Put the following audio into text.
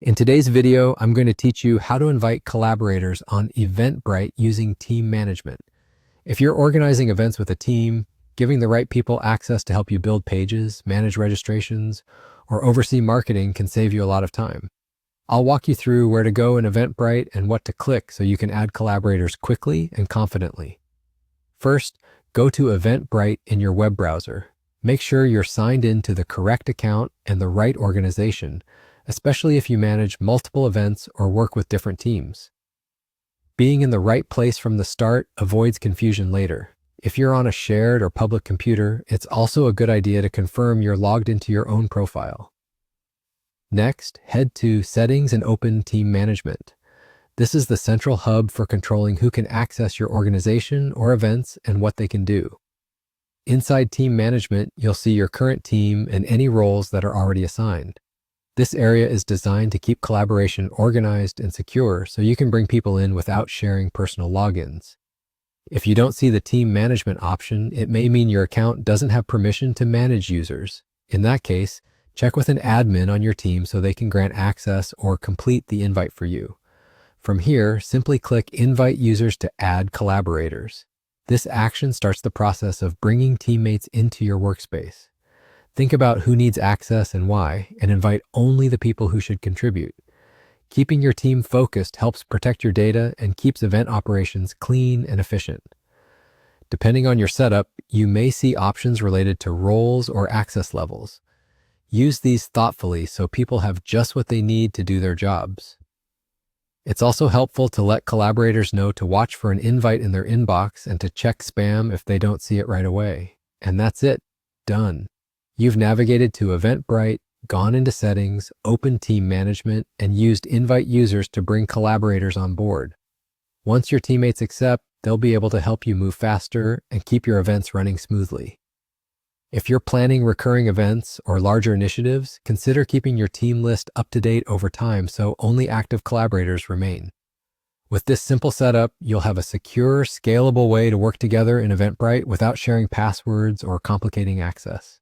In today's video, I'm going to teach you how to invite collaborators on Eventbrite using team management. If you're organizing events with a team, giving the right people access to help you build pages, manage registrations, or oversee marketing can save you a lot of time. I'll walk you through where to go in Eventbrite and what to click so you can add collaborators quickly and confidently. First, go to Eventbrite in your web browser. Make sure you're signed in to the correct account and the right organization, especially if you manage multiple events or work with different teams. Being in the right place from the start avoids confusion later. If you're on a shared or public computer, it's also a good idea to confirm you're logged into your own profile. Next, head to Settings and open Team Management. This is the central hub for controlling who can access your organization or events and what they can do. Inside Team Management, you'll see your current team and any roles that are already assigned. This area is designed to keep collaboration organized and secure so you can bring people in without sharing personal logins. If you don't see the team management option, it may mean your account doesn't have permission to manage users. In that case, check with an admin on your team so they can grant access or complete the invite for you. From here, simply click Invite Users to add collaborators. This action starts the process of bringing teammates into your workspace. Think about who needs access and why, and invite only the people who should contribute. Keeping your team focused helps protect your data and keeps event operations clean and efficient. Depending on your setup, you may see options related to roles or access levels. Use these thoughtfully so people have just what they need to do their jobs. It's also helpful to let collaborators know to watch for an invite in their inbox and to check spam if they don't see it right away. And that's it. Done. You've navigated to Eventbrite, gone into Settings, opened Team Management, and used Invite Users to bring collaborators on board. Once your teammates accept, they'll be able to help you move faster and keep your events running smoothly. If you're planning recurring events or larger initiatives, consider keeping your team list up to date over time so only active collaborators remain. With this simple setup, you'll have a secure, scalable way to work together in Eventbrite without sharing passwords or complicating access.